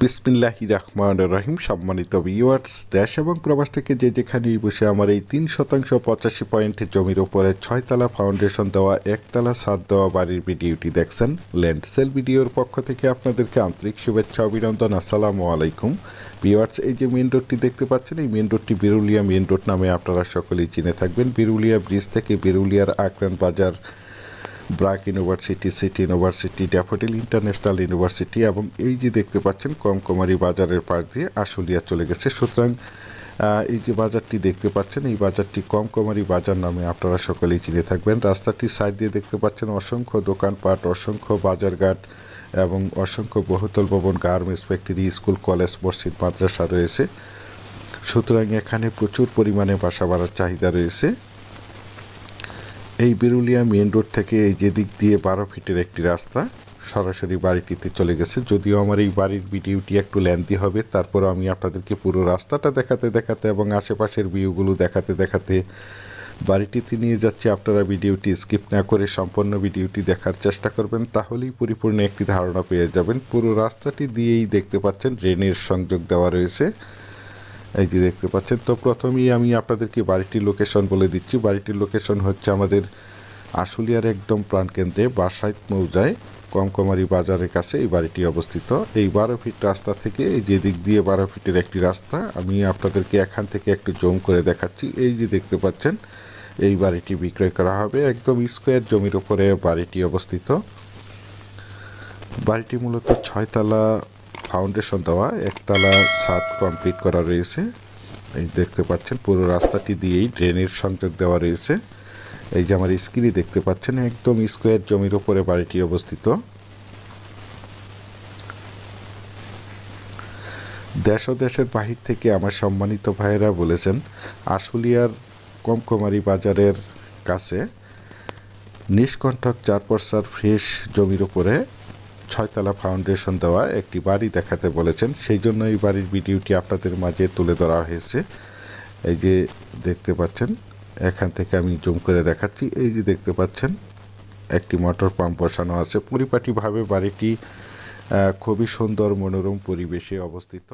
বিসমিল্লাহির রহমানির রহিম। সম্মানিত ভিউয়ার্স, দেশ এবং প্রবাস থেকে যে যেখানেই বসে আমার এই 3% 85 পয়েন্টের জমির উপরে 6তলা ফাউন্ডেশন দেওয়া, একতলা ছাদ দেওয়া বাড়ির ভিডিওটি দেখছেন। ল্যান্ড সেল ভিডিওর পক্ষ থেকে আপনাদেরকে আন্তরিক শুভেচ্ছা অভিনন্দন। আসসালামু আলাইকুম ভিউয়ার্স। এই যে মেন রোডটি দেখতে পাচ্ছেন, এই মেন রোডটি বিরুলিয়া মেন রোড নামে আপনারা সকলেই চিনে থাকবেন। বিরুলিয়া ব্রিজ থেকে বিরুলিয়ার আকরান বাজার, BRAC university, city university, daffodil international university এবং এই যে দেখতে পাচ্ছেন কমকমারি বাজারের পাশ দিয়ে আশুলিয়া চলে গেছে। সুতরাং এই যে বাজারটি দেখতে পাচ্ছেন, এই বাজারটি কমকমারি বাজার নামে আপনারা সকলেই চিনে থাকবেন। রাস্তাটির সাইড দিয়ে দেখতে পাচ্ছেন অসংখ্য দোকানপাট, অসংখ্য বাজারঘাট এবং অসংখ্য বহুতল ভবন, গার্মেন্টস ফ্যাক্টরি, স্কুল, কলেজ, মসজিদ, মাদ্রাসা রয়েছে। সুতরাং এখানে প্রচুর পরিমাণে বাসা বাড়ার চাহিদা রয়েছে। এই বিরুলিয়া মেন রোড থেকে এই যে দিক দিয়ে 12 ফিটের একটি রাস্তা সরাসরি বাড়িটিতে চলে গেছে। যদিও আমার এই বাড়ির ভিডিওটি একটু লেন্থি হবে, তারপর আমি আপনাদেরকে পুরো রাস্তাটা দেখাতে দেখাতে এবং আশেপাশের ভিউগুলো দেখাতে দেখাতে বাড়িটিতে নিয়ে যাচ্ছি। আপনারা ভিডিওটি স্কিপ না করে সম্পূর্ণ ভিডিওটি দেখার চেষ্টা করবেন, তাহলেই পরিপূর্ণ একটি ধারণা পেয়ে যাবেন। পুরো রাস্তাটি দিয়েই দেখতে পাচ্ছেন ড্রেনের সংযোগ দেওয়া রয়েছে, এই যে দেখতে পাচ্ছেন। তো প্রথমেই আমি আপনাদেরকে বাড়িটির লোকেশন বলে দিচ্ছি। বাড়িটির লোকেশন হচ্ছে আমাদের আশুলিয়ার একদম প্রাণকেন্দ্রে বাসাইত মৌজায় কমকমারি বাজারের কাছে এই বাড়িটি অবস্থিত। এই 12 ফিট রাস্তা থেকে এই যে দিক দিয়ে 12 ফিটের একটি রাস্তা, আমি আপনাদেরকে এখান থেকে একটু জুম করে দেখাচ্ছি। এই যে দেখতে পাচ্ছেন এই বাড়িটি বিক্রয় করা হবে। একদম স্কোয়ার জমির উপরে বাড়িটি অবস্থিত। বাড়িটি মূলত 6তলা ফাউন্ডেশন দেওয়া, একতলা ছাদ কমপ্লিট করা রয়েছে। এই দেখতে পাচ্ছেন পুরো রাস্তাটি দিয়েই ড্রেনের সংযোগ দেওয়া রয়েছে। এই যে আমার স্ক্রিনে দেখতে পাচ্ছেন একদম স্কোয়ার জমির উপরে বাড়িটি অবস্থিত। দেশ ও দেশের বাহির থেকে আমার সম্মানিত ভাইয়েরা বলেছেন আশুলিয়ার কমকমারি বাজারের কাছে নিষ্কণ্ঠক 4 ফ্রেশ জমির উপরে 6তলা ফাউন্ডেশন দেওয়া একটি বাড়ি দেখাতে বলেছেন। সেই জন্য এই বাড়ির ভিডিওটি আপনাদের মাঝে তুলে ধরা হয়েছে। এই যে দেখতে পাচ্ছেন, এখান থেকে আমি জুম করে দেখাচ্ছি। এই যে দেখতে পাচ্ছেন একটি মোটর পাম্প বসানো আছে। পরিপাটিভাবে বাড়িটি খুবই সুন্দর মনোরম পরিবেশে অবস্থিত।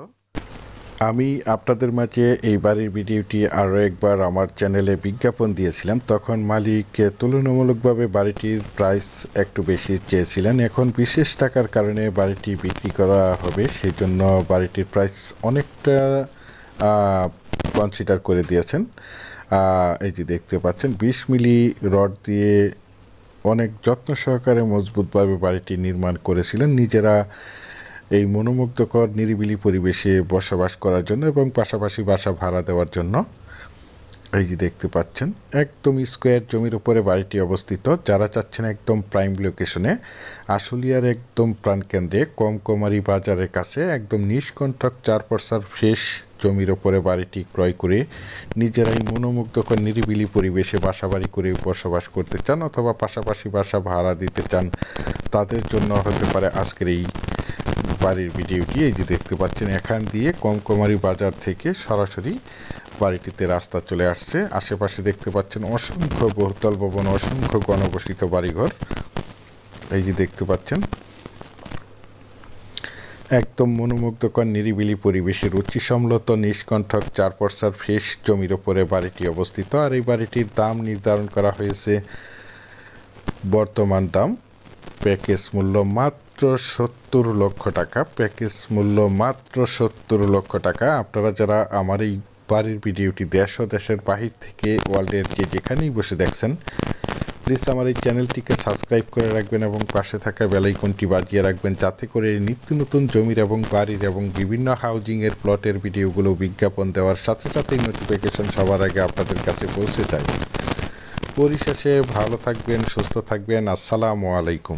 আমি আপনাদের মাঝে এই বাড়ির ভিডিওটি আরও একবার আমার চ্যানেলে বিজ্ঞাপন দিয়েছিলাম। তখন মালিক তুলনামূলকভাবে বাড়িটির প্রাইস একটু বেশি চেয়েছিলেন। এখন বিশেষ টাকার কারণে বাড়িটি বিক্রি করা হবে, সেই জন্য বাড়িটির প্রাইস অনেকটা কনসিডার করে দিয়েছেন। এই যে দেখতে পাচ্ছেন 20 মিলি রড দিয়ে অনেক যত্ন সহকারে মজবুতভাবে বাড়িটি নির্মাণ করেছিলেন নিজেরা, এই মনোমুগ্ধকর নিরিবিলি পরিবেশে বসবাস করার জন্য এবং পাশাপাশি বাসা ভাড়া দেওয়ার জন্য। এই যে দেখতে পাচ্ছেন একদম স্কোয়ার জমির উপরে বাড়িটি অবস্থিত। যারা চাচ্ছেন একদম প্রাইম লোকেশনে আশুলিয়ার একদম প্রাণকেন্দ্রে কমকমারি বাজারের কাছে একদম নিষ্কণ্ঠক 4 ফ্রেশ জমির ওপরে বাড়িটি ক্রয় করে নিজেরাই মনোমুগ্ধকর নিরিবিলি পরিবেশে বাসাবাড়ি করে বসবাস করতে চান অথবা পাশাপাশি বাসা ভাড়া দিতে চান, তাদের জন্য হতে পারে আজকের এই বাড়ির ভিডিওটি। এই যে দেখতে পাচ্ছেন এখান দিয়ে কমকমারি বাজার থেকে সরাসরি বাড়িটিতে রাস্তা চলে আসছে। আশেপাশে দেখতে পাচ্ছেন অসংখ্য বহুতল ভবন, অসংখ্য ঘনবসিত বাড়িঘর। এই যে দেখতে পাচ্ছেন একদম মনোমুগ্ধকর নিরিবিলি পরিবেশে রুচিসম্মত নিষ্কণ্ঠক 4 ফ্রেশ জমির ওপরে বাড়িটি অবস্থিত। আর এই বাড়িটির দাম নির্ধারণ করা হয়েছে, বর্তমান দাম প্যাকেজ মূল্য মাত্র 70 লক্ষ টাকা। প্যাকেজ মূল্য মাত্র 70 লক্ষ টাকা। আপনারা যারা আমার এই বাড়ির ভিডিওটি দেশ ও দেশের বাহির থেকে ওয়ার্ল্ডের যে যেখানেই বসে দেখছেন, প্লিজ আমার এই চ্যানেলটিকে সাবস্ক্রাইব করে রাখবেন এবং পাশে থাকা বেলাইকনটি বাজিয়ে রাখবেন, যাতে করে নিত্য নতুন জমির এবং বাড়ির এবং বিভিন্ন হাউজিংয়ের প্লটের ভিডিওগুলো বিজ্ঞাপন দেওয়ার সাথে সাথেই নোটিফিকেশন সবার আগে আপনাদের কাছে পৌঁছে যায়। পরিশেষে ভালো থাকবেন, সুস্থ থাকবেন। আসসালামু আলাইকুম।